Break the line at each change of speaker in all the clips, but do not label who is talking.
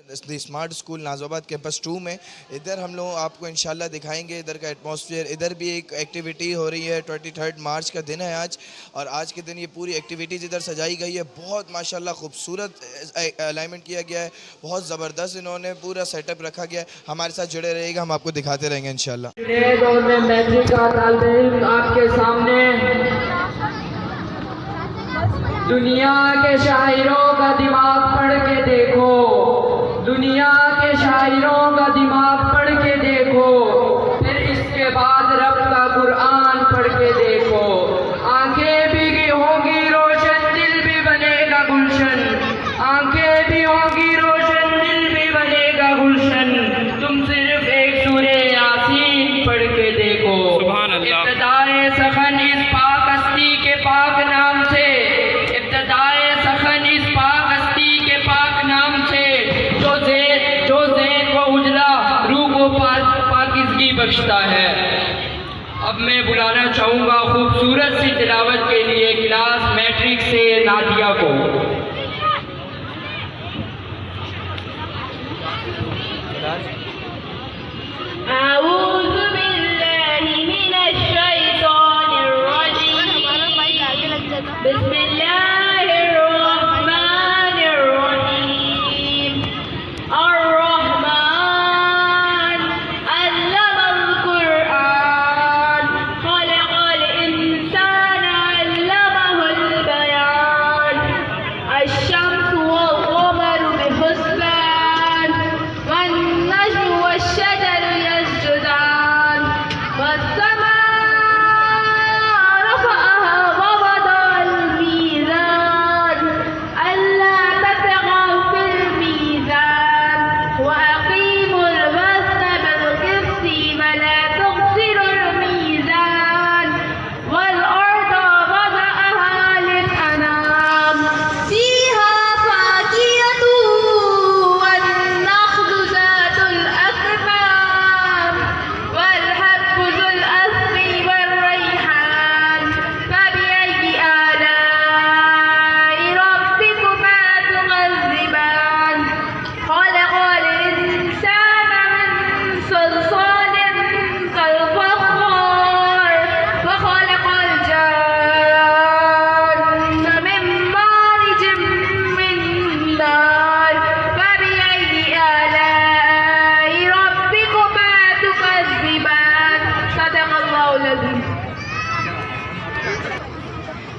The smart school Nazabad campus 2 में। इधर हम लोग आपको इंशाल्लाह दिखाएंगे इधर का एटमॉस्फेयर। इधर भी एक एक्टिविटी हो रही है, 23 मार्च का दिन है आज, और आज के दिन ये पूरी एक्टिविटीज़ इधर सजाई गई है। बहुत माशाल्लाह खूबसूरत अलाइनमेंट किया गया है, बहुत ज़बरदस्त इन्होंने पूरा सेटअप रखा गया है। हमारे साथ जुड़े रहेगा, हम आपको दिखाते रहेंगे इंशाल्लाह।
नए दौर में मैट्रिक का तालिब इल्म आपके सामने दुनिया के शायरों का दिमाग पढ़ के देखो, दुनिया के शायरों का दिमाग पढ़ के देखो, फिर इसके बाद रब का कुरान पढ़ के देखो। आंखें भी होगी रोशन, दिल भी बनेगा गुलशन, आंखें भी होगी रोशन, दिल भी बनेगा गुलशन। तुम सिर्फ एक सूरे यासीन पढ़ के देखो। इब्तिदाए सखन इस पाक हस्ती के पाक नाम से, इब्तिदाए सखन इस पाक हस्ती के पाक नाम से, जो ज़ेन को उजला रूह को पाकिज़गी बख्शता है। अब मैं बुलाना चाहूँगा खूबसूरत सी तिलावत के लिए क्लास मैट्रिक से नादिया को।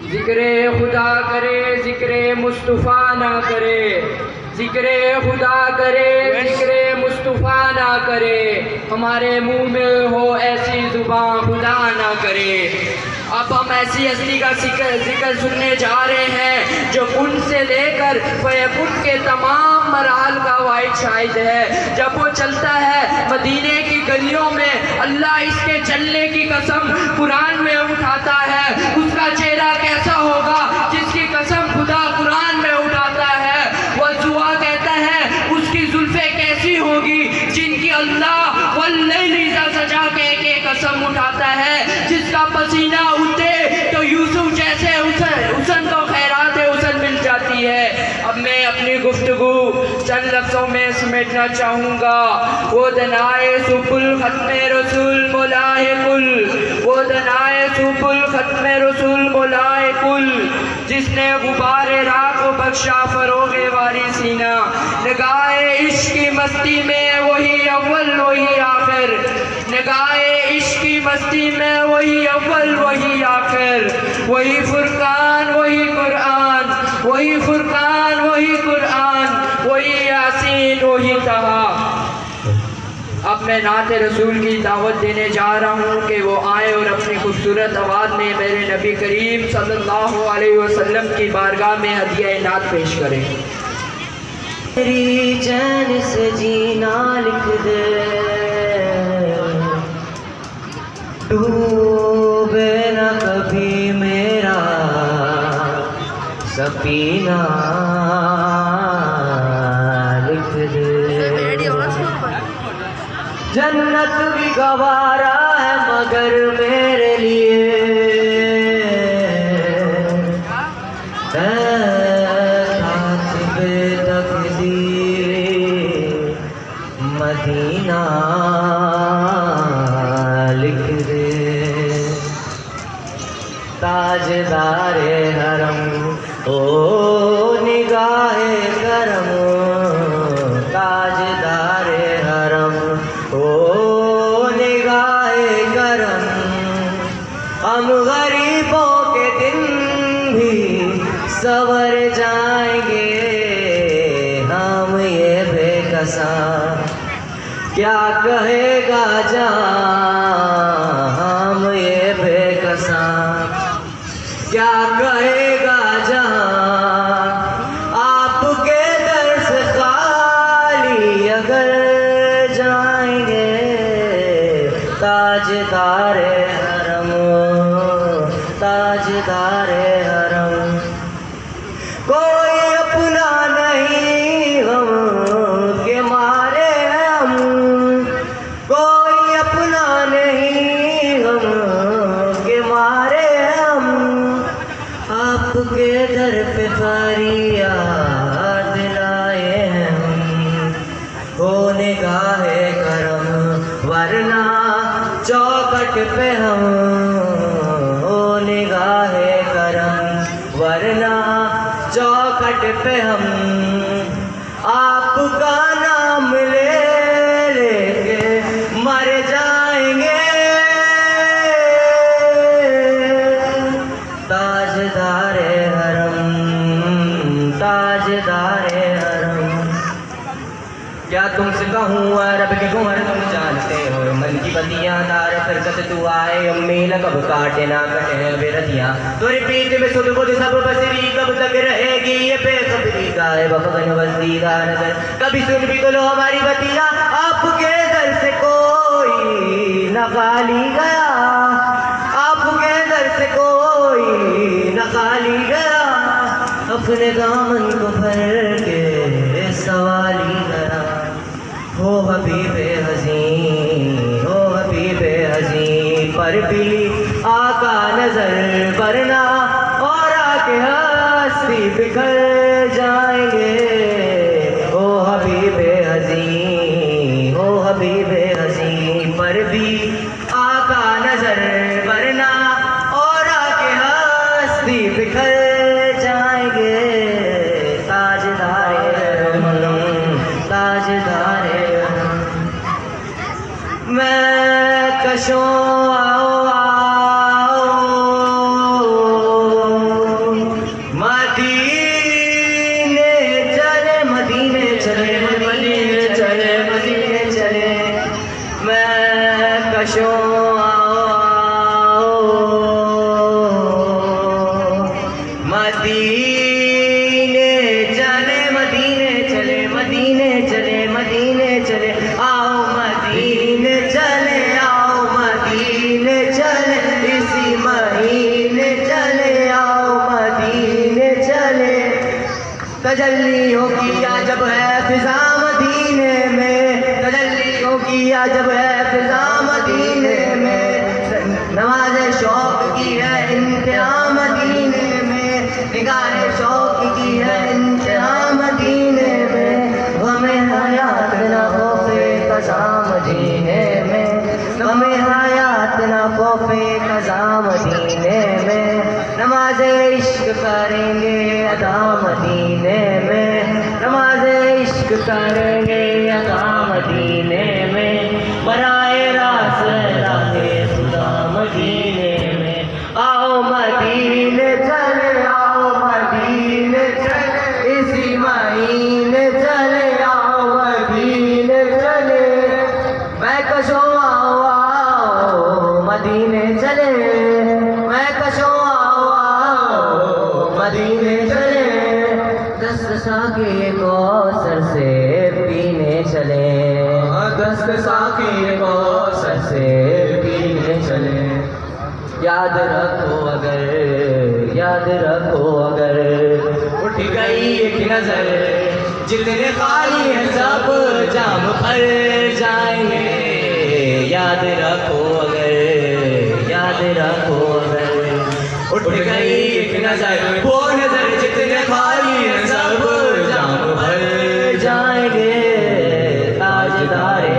जिक्रे खुदा करे जिक्रे मुस्तफ़ा ना करे, जिक्रे खुदा करे जिक्रे मुस्तफ़ा ना करे, हमारे मुंह में हो ऐसी जुबान खुदा ना करे। अब हम ऐसी हस्ती का जिक्र सुनने जा रहे हैं जो कुन से लेकर फयकुन के तमाम मराहल का वाहिद शाहिद है। जब वो चलता है मदीने की गलियों में, अल्लाह इसके चलने की कसम कुरान में उठाता है। उसका चेहरा कैसा होगा जिसकी कसम खुदा कुरान में उठाता है। वह जुआ कहता है उसकी जुल्फे कैसी होगी जिनकी अल्लाह वल्लैल इज़ा सजा के कसम उठाता है। जिसका पसीना उठे तो यूसुफ जैसे हुसन को खैरात हुसन मिल जाती है। अब मैं अपनी गुफ्तगू चंद लफ्ज़ों में समेटना चाहूँगा। वो दनाए सुपुल खत्मे रसूल मौलाए कुल, वो दनाए सुपुल खत्मे रसूल मौलाए कुल, जिसने गुबारे राह को बख्शा फरोगे वारी सीना। निगाहे इश्क की मस्ती में वही अव्वल वही आखिर, निगाहे इश्क की मस्ती में वही अव्वल वही आखिर, वही फुरकान वही कुरान, वही फुरकान वही कुरान, वही यासीन वही तहा। अब मैं नाते रसूल की दावत देने जा रहा हूँ कि वो आए और अपनी खूबसूरत आवाज़ में मेरे नबी करीम सल्लल्लाहु अलैहि वसल्लम की बारगाह में हदिया नात पेश करें।
मेरी चैन से जीना लिख दे, डूबे न कभी मेरा सफीना लिख दे। जन्नत भी गवारा है मगर मेरे लिए कातिबे तकदीर मदीना लिख दे। ताजदारे हरम ओ निगाहे करम, ताजदारे हरम ओ निगाहे करम। हम गरीबों के दिन भी सवर जाएंगे, हम ये बेकसा क्या कहेगा जहां, हम ये बेकसा क्या कहेगा जहां। आपके दर से खाली अगर जाएंगे, ताजदारे हरम ताजदारे हरम। कोई अपना नहीं हम के मारे हम, कोई अपना नहीं हम के मारे हम। आपके दर पे फरियाद लाए हैं हम, हो निगाहे करम वरना चौखट पे हम, हो निगाहे करम वरना चौखट पे हम। आपका नाम ले लेके मर जाएंगे, ताजदारे हरम ताजदारे हरम। क्या तुमसे कहूँ अरब के कुंवर तुम जानते हो, मन की बतियाँ तार फिरकत तू आए अम्मी न कब काटे ना कटे बेरतियाँ। तेरी पीठ में सुध बुध सब बसरी कब तक रहेगी ये बेखबरी गाए बफगन वस्तीदा नजर। कभी सुन भी तो लो हमारी बतियाँ, आपके दर से कोई न खाली गया, आपके दर से कोई न खाली गया। अपने दामन को भर के सवाली गया, हो हबीबे हज़ी हो हबीबे हज़ी। पर बिली आका नजर वरना और आके हस्ती बिखर जाएंगे। हो हबीबे हज़ी हो हबीबे हज़ी। पर भी आका नजर वरना और आके हस्ती बिखर जाएंगे। ताजदारे ताजदारे मैं कशों आओ आओ मदीने चले मदीने चले मदीने चले मदीने चले। मैं कशों आओ आओ मदीने चले मदीने चले मदीने चले मदीने चले। आओ मदीने चले आओ मदीने चले, इसी महीने चले आओ मदीने चले। तजल्ली हो किया जब है फिजा मदीने में, तजल्ली हो किया जब है फिजा मदीने में। नमाज शौक की है इंतहा मदीने में, निगाह शौक की है इंतहा मदीने में। हमें हयात न खौफे कज़ा मदीने में, हमें हयात न खौफे कज़ा मदीने में। नमाज इश्क करेंगे अदा मदीने में, नमाज इश्क करेंगे अदा मदीने में। बराए रास राहे खुदा मदीने में। आओ मदीने चले आओ मदीने चले, इसी महीने चले आओ मदीने चले। मैं कशों आओ आओ मदीने चले, मैं कशों आओ आओ मदीने चले। दस्त साके कौसर से पीने चले, दस्त साके कौसर से पीने चले। याद रखो अगर उठ गई एक नजर, जितने खाली हैं सब जाम भर जाएंगे। याद रखो अगर उठ गई एक नजर, वो नजर जितने खाली हैं सब जाम भर जाएंगे। ताजदारे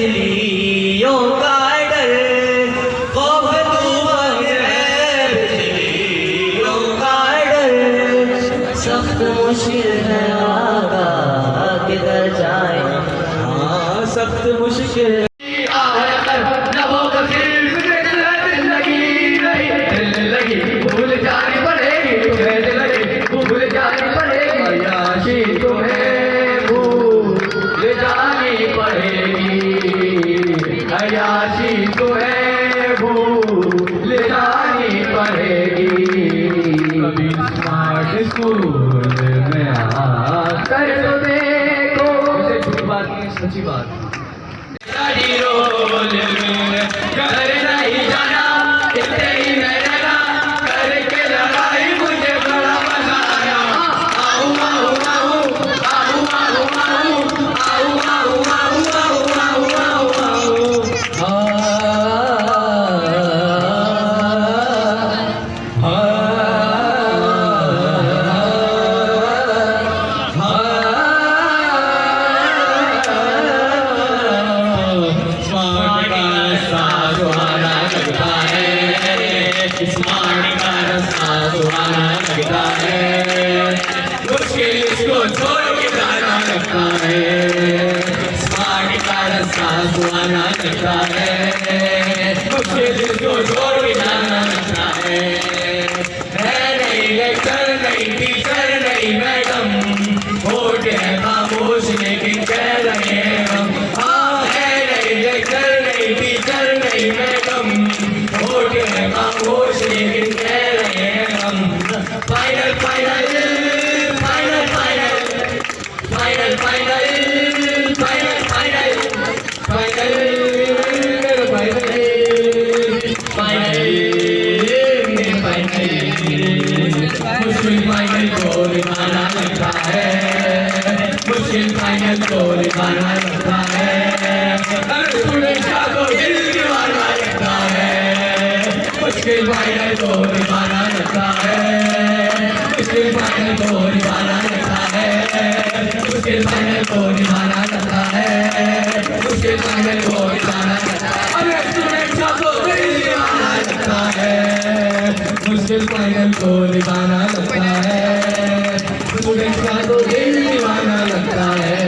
बिजलियों का डर, खौफ तूफान है बिजलियों का डर। सख्त मुश्किल है आका किधर जाए, हाँ सख्त मुश्किल
भूल जानी पड़ेगी भूल जानी पड़ेगी याशी तुम्हें भूल जानी पड़ेगी अयाशी तुम्हें भूल जानी पड़ेगी। कभी स्मार्ट स्कूल में आकर तो देखो, झूठी बात नहीं सच्ची बात। रोल में घर नहीं जाना इतने ही मैं रहना, करके लड़ाई मुझे बड़ा मजा आया। आऊ आऊ आऊ आऊ आऊ आऊ आऊ आऊ आऊ आऊ आऊ स्मार्ट का रास्ता सुहाना लगता है, मुश्किल इसको छोड़ के जाना लगता है। स्मार्ट का रास्ता सुहाना लगता है, मुश्किल इसको छोड़ के जाना लगता है। नहीं लेक्चर नहीं टीचर नहीं मैडम, होते हैं खामोश लेकिन कह रहे हैं हम। हाँ है नहीं लेक्चर नहीं टीचर नहीं मैडम, होते हैं खामोश लेकिन कह रहे हैं हम। Final final final final final final final final final final final मुश्किल फाइनल को निभाना लगता है, मुश्किल फाइनल को निभाना लगता है। स्टूडेंट को दिल दीवाना लगता है, मुश्किल फाइनल को निभाना लगता है, मुश्किल फाइनल को निभाना लगता है, मुश्किल फाइनल को निभाना लगता है, मुश्किल फाइनल को निभाना लगता है। अरे स्टूडेंट को दिल दीवाना लगता है, मुश्किल फाइनल को निभाना लगता है, स्टूडेंट का तो दिल दीवाना लगता है।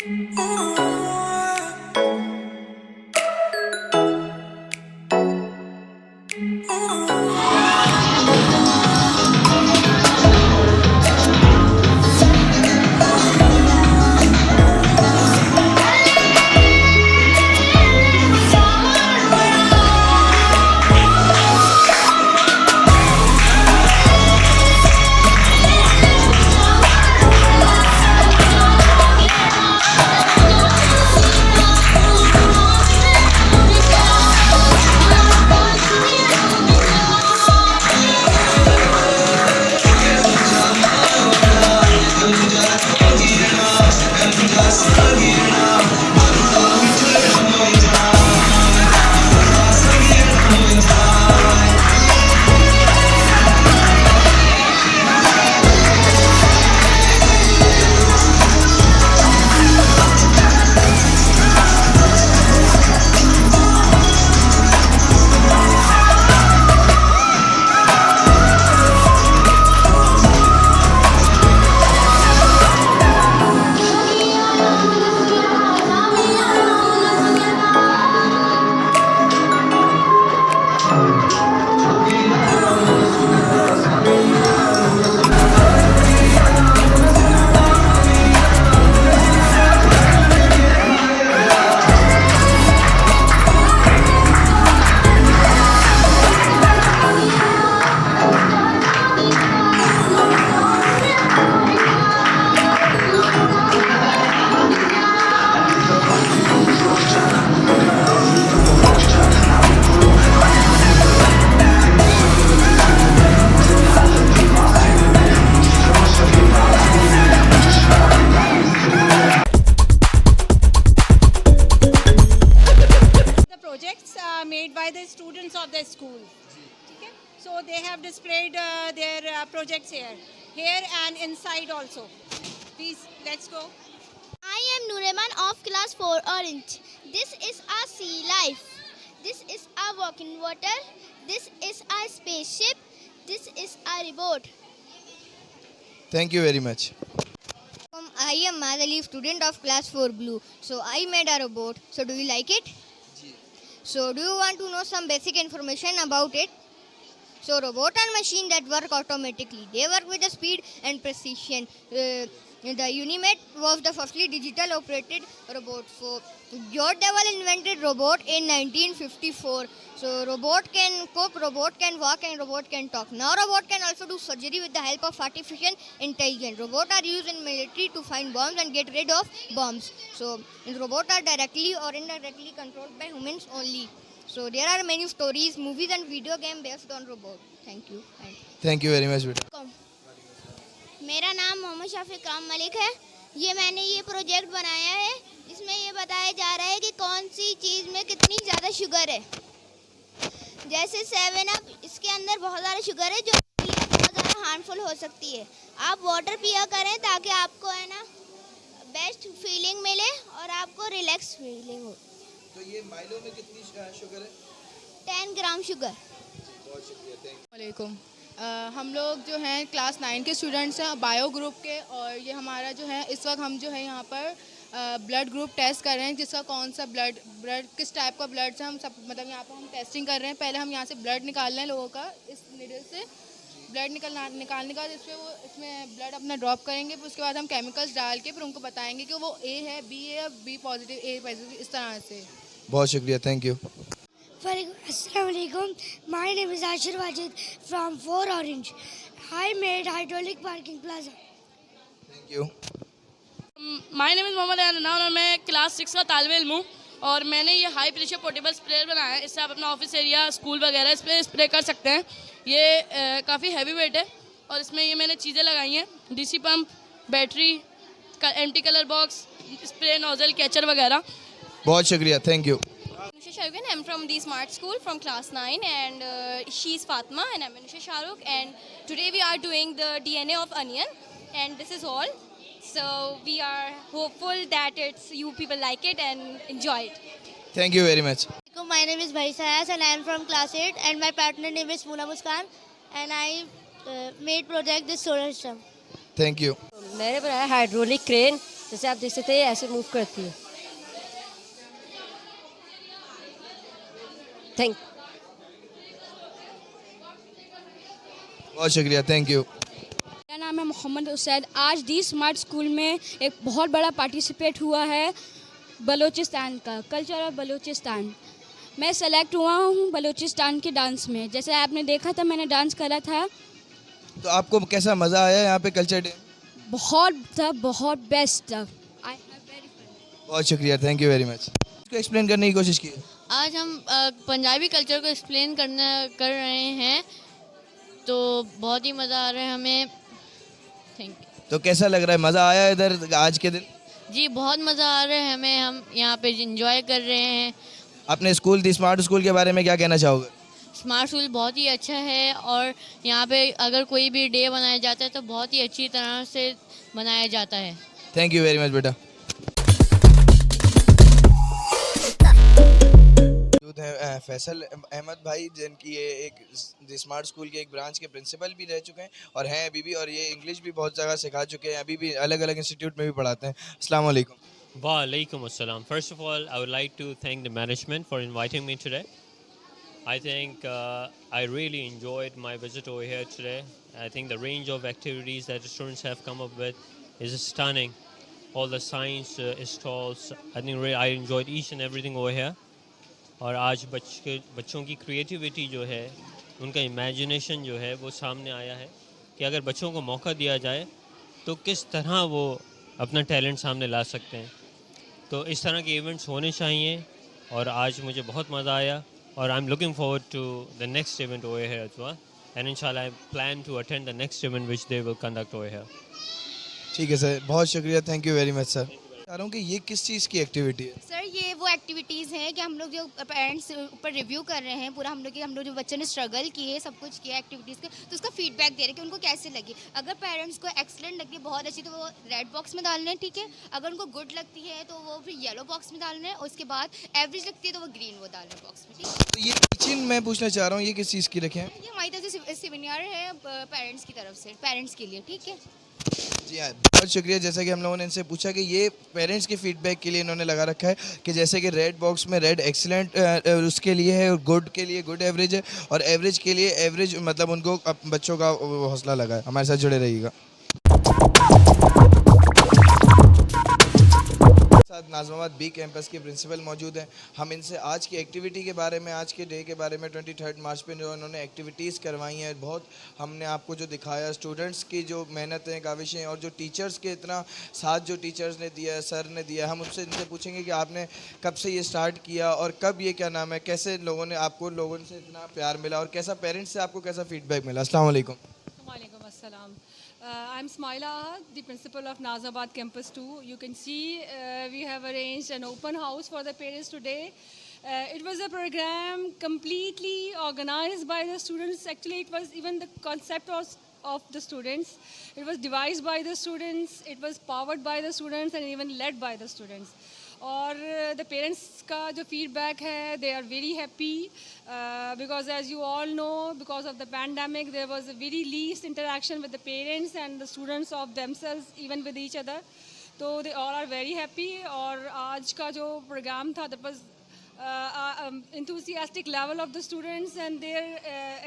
The projects made by the students of the school. Okay? So they have displayed their projects here and inside also. Please, let's go.
I am Nureman of class 4 Orange. This is our sea life. This is our walk in water. This is our spaceship. This is our robot.
Thank you very much.
I am Madali, student of class 4 Blue. So I made a robot. So do you like it? So do you want to know some basic information about it? So robot are machines that work automatically. They work with the speed and precision. The Unimet was the firstly digital operated robot. So George Devil invented robot in 1954. So robot can cook, robot can walk, and robot can talk. Now robot can also do surgery with the help of artificial intelligence. Robots are used in military to find bombs and get rid of bombs. So robots are directly or indirectly controlled by humans only. So there are many stories, movies and video games based on robot. Thank you.
Thank you very much, beta.
मेरा नाम मोहम्मद शफीक काम मलिक है। ये मैंने ये project बनाया है जिसमें ये बताया जा रहा है कि कौन सी चीज़ में कितनी ज़्यादा शुगर है। जैसे 7 अप, इसके अंदर बहुत ज़्यादा शुगर है जो बहुत ज़्यादा हार्मफुल हो सकती है। आप वाटर पिया करें ताकि आपको है ना बेस्ट फीलिंग मिले और आपको रिलैक्स फीलिंग हो।
तो ये माइलो में कितनी शुगर है?
10 ग्राम शुगर।
बहुत शुक्रिया, थैंक यू।
वालेकुम। हम लोग जो हैं क्लास 9 के स्टूडेंट्स हैं बायो ग्रुप के, और ये हमारा जो है इस वक्त हम जो है यहाँ पर ब्लड ग्रुप टेस्ट कर रहे हैं, जिसका कौन सा ब्लड किस टाइप का ब्लड से हम सब मतलब यहाँ पर हम टेस्टिंग कर रहे हैं। पहले हम यहाँ से ब्लड निकाल रहे हैं लोगों का, इस निडल से ब्लड निकालने के बाद इसमें ब्लड अपना ड्रॉप करेंगे। फिर उसके बाद हम केमिकल्स डाल के फिर उनको बताएंगे कि वो ए है, बी है, बी पॉजिटिव, ए पॉजिटिव, इस तरह से।
बहुत शुक्रिया, thank you.
Assalamualaikum. My name is Ashir Wajid from 4 Orange. I made hydraulic parking plaza.
Thank you.
My name is Mohammad Annan और मैं क्लास 6 का तालिब इल्म हूँ और मैंने ये हाई प्रेशर पोर्टेबल स्प्रेयर बनाया है। इससे आप अपना ऑफिस एरिया, स्कूल वगैरह इस पर स्प्रे कर सकते हैं। ये काफ़ी हैवी वेट है और इसमें ये मैंने चीज़ें लगाई हैं, DC pump, battery, anti colour box, spray nozzle, catcher वगैरह।
बहुत शुक्रिया, thank you.
Anusha Sharuk, I'm from the Smart School from class 9 and she's Fatma and I'm Anusha Sharuk, and today we are doing the DNA of onion and this is all. So we are hopeful that you people like it and enjoy it.
Thank you very much.
My name is Bhai Sayas and I am from class 8 and my partner name is Muna Muskan and I made project this solar system.
Thank you.
मैंने बनाया hydraulic crane जैसे आप देख सकते हैं ऐसे move करती है। थैंक
बहुत शुक्रिया, थैंक यू।
मेरा नाम है मोहम्मद उसैद। आज दी स्मार्ट स्कूल में एक बहुत बड़ा पार्टिसिपेट हुआ है बलूचिस्तान का, कल्चर ऑफ बलूचिस्तान। मैं सेलेक्ट हुआ हूँ बलूचिस्तान के डांस में। जैसे आपने देखा था मैंने डांस करा था,
तो आपको कैसा मज़ा आया यहाँ पे कल्चर डे?
बहुत बेस्ट था। I have very fun.
बहुत शुक्रिया, थैंक यू वेरी मच। इसको एक्सप्लेन करने की कोशिश की।
आज हम पंजाबी कल्चर को एक्सप्लेन कर रहे हैं, तो बहुत ही मज़ा आ रहा है हमें। Thank you.
तो कैसा लग रहा है, मज़ा आया इधर आज के दिन?
जी बहुत मज़ा आ रहा है हमें, हम यहाँ पे इंजॉय कर रहे हैं।
अपने स्कूल दी स्मार्ट स्कूल के बारे में क्या कहना चाहोगे?
स्मार्ट स्कूल बहुत ही अच्छा है और यहाँ पे अगर कोई भी डे बनाया जाता है तो बहुत ही अच्छी तरह से बनाया जाता है।
थैंक यू वेरी मच बेटा। हैं फैसल अहमद भाई, जिनकी ये एक स्मार्ट स्कूल के एक ब्रांच के प्रिंसिपल भी रह चुके हैं और हैं अभी भी, और ये इंग्लिश भी बहुत जगह सिखा चुके हैं, अभी भी अलग अलग इंस्टीट्यूट में भी पढ़ाते हैं। अस्सलाम वालेकुम।
Walaikum assalam. First of all, I would like to thank the management for inviting me today. I think I really enjoyed my visit over here today. I think the range of activities that the students have come up with is stunning. All the science stalls, I think really I enjoyed each and everything over here. और आज बच्चों की creativity जो है, उनका imagination जो है वो सामने आया है कि अगर बच्चों को मौका दिया जाए तो किस तरह वो अपना टैलेंट सामने ला सकते हैं। तो इस तरह के इवेंट्स होने चाहिए और आज मुझे बहुत मज़ा आया और I am looking forward to the next event over here as well, and इंशाल्लाह I plan to attend the next event which they will conduct over here.
ठीक है सर, बहुत शुक्रिया, thank you very much sir. चाह रहा हूँ कि ये किस चीज़ की एक्टिविटी है?
सर ये वो एक्टिविटीज़ हैं कि हम लोग जो पेरेंट्स ऊपर रिव्यू कर रहे हैं पूरा, हम लोग जो बच्चों ने स्ट्रगल किए सब कुछ किया एक्टिविटीज़ के, तो उसका फीडबैक दे रहे हैं कि उनको कैसे लगी। अगर पेरेंट्स को एक्सलेंट लगी, बहुत अच्छी, तो वो रेड बॉक्स में डालना है, ठीक है। अगर उनको गुड लगती है तो वो फिर येलो बॉक्स में डालना है, और उसके बाद एवरेज लगती है तो वो ग्रीन वो डालना है बॉक्स में, ठीक है।
तो ये टीचिंग मैं पूछना चाह रहा हूँ, ये किस चीज़ की रखें?
ये हमारी तरफ से सेमिनार है पेरेंट्स की तरफ से, पेरेंट्स के लिए, ठीक है।
जी हाँ, बहुत शुक्रिया। जैसा कि हम लोगों ने इनसे पूछा कि ये पेरेंट्स के फीडबैक के लिए इन्होंने लगा रखा है कि जैसे कि रेड बॉक्स में रेड एक्सीलेंट उसके लिए है, और गुड के लिए गुड एवरेज है, और एवरेज के लिए एवरेज, मतलब उनको बच्चों का हौसला लगा है। हमारे साथ जुड़े रहिएगा। साथ नाज़िमाबाद बी कैंपस के प्रिंसिपल मौजूद हैं। हम इनसे आज की एक्टिविटी के बारे में, आज के डे के बारे में, 23 मार्च पे जो उन्होंने एक्टिविटीज़ करवाई हैं, बहुत हमने आपको जो दिखाया स्टूडेंट्स की जो मेहनतें, काविशें, और जो टीचर्स के इतना साथ जो टीचर्स ने दिया, सर ने दिया। हम उससे इनसे पूछेंगे कि आपने कब से ये स्टार्ट किया और कब ये क्या नाम है, कैसे लोगों से इतना प्यार मिला और कैसा पेरेंट्स से आपको कैसा फीडबैक मिला? अस्सलाम वालेकुम।
Walaikum assalam. I'm Smaila Ahad, the principal of Nazabad Campus 2. You can see we have arranged an open house for the parents today. It was a program completely organized by the students. Actually, it was even the concept of the students. It was devised by the students. It was powered by the students and even led by the students. और the parents का जो feedback है, they are very happy because as you all know, because of the pandemic there was a very least interaction with the parents and the students of themselves, even with each other. तो they all are very happy. और आज का जो programme था, that was enthusiastic level of the students and their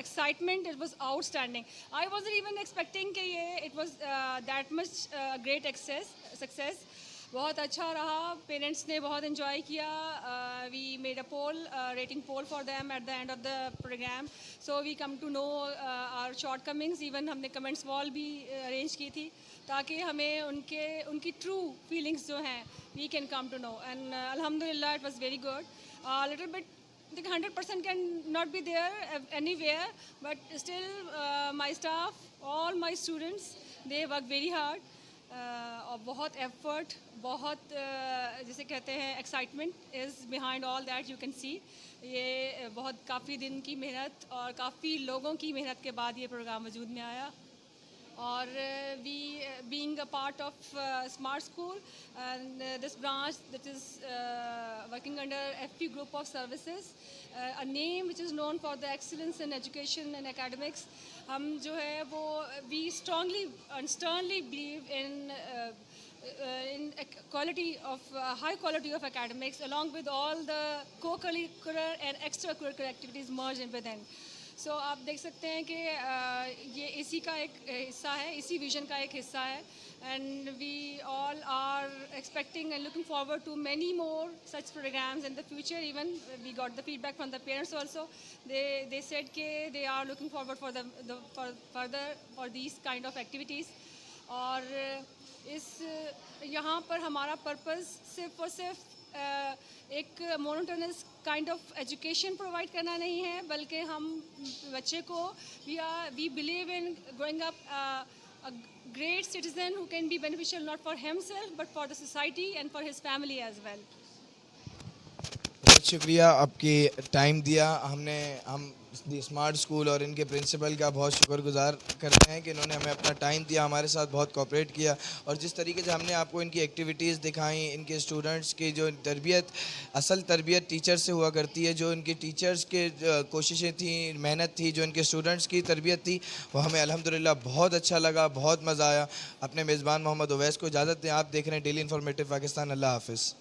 excitement, it was outstanding. I wasn't even expecting कि it was that much great success. बहुत अच्छा रहा, पेरेंट्स ने बहुत इन्जॉय किया। We made a poll, rating poll for them at the end of the programme, so we come to know our shortcomings. Even हमने comments wall भी arrange की थी ताकि हमें उनकी ट्रू फीलिंग्स जो हैं we can come to know, and अल्हम्दुलिल्लाह it was very good. Little bit 100% can not be there anywhere, but still my staff, all my students, they work very hard. और बहुत एफर्ट, बहुत जिसे कहते हैं excitement is behind all that. You can see ये बहुत काफ़ी दिन की मेहनत और काफ़ी लोगों की मेहनत के बाद ये प्रोग्राम वजूद में आया। और we being a part of smart school and this branch that is working under FP group of services, a name which is known for the excellence in education and academics. हम जो है वो we strongly and sternly believe in in quality of high quality of academics, along with all the co-curricular and extracurricular activities merged in within. So आप देख सकते हैं कि ये इसी का एक हिस्सा है, इसी विजन का एक हिस्सा है, and we all are expecting and looking forward to many more such programs in the future. Even we got the feedback from the parents also. They said कि they are looking forward for for these kind of activities. और इस यहाँ पर हमारा purpose सिर्फ और सिर्फ एक monotonous kind of education provide करना नहीं है, बल्कि हम बच्चे को we believe in growing up a great citizen who can be beneficial not for himself but for the society and for his family as well.
बहुत शुक्रिया आपकी टाइम दिया। हम स्मार्ट स्कूल और इनके प्रिंसिपल का बहुत शुक्रगुजार करते हैं कि इन्होंने हमें अपना टाइम दिया, हमारे साथ बहुत कोऑपरेट किया, और जिस तरीके से हमने आपको इनकी एक्टिविटीज़ दिखाई, इनके स्टूडेंट्स की जो तरबियत, असल तरबियत टीचर से हुआ करती है, जो इनके टीचर्स के कोशिशें थी, मेहनत थी, जो इनके स्टूडेंट्स की तरबियत थी, वो हमें अल्हम्दुलिल्लाह बहुत अच्छा लगा, बहुत मज़ा आया। अपने मेज़बान मोहम्मद उवैस को इजाज़त दें। आप देख रहे हैं डेली इन्फॉर्मेटिव पाकिस्तान। अल्लाह हाफ़िज़।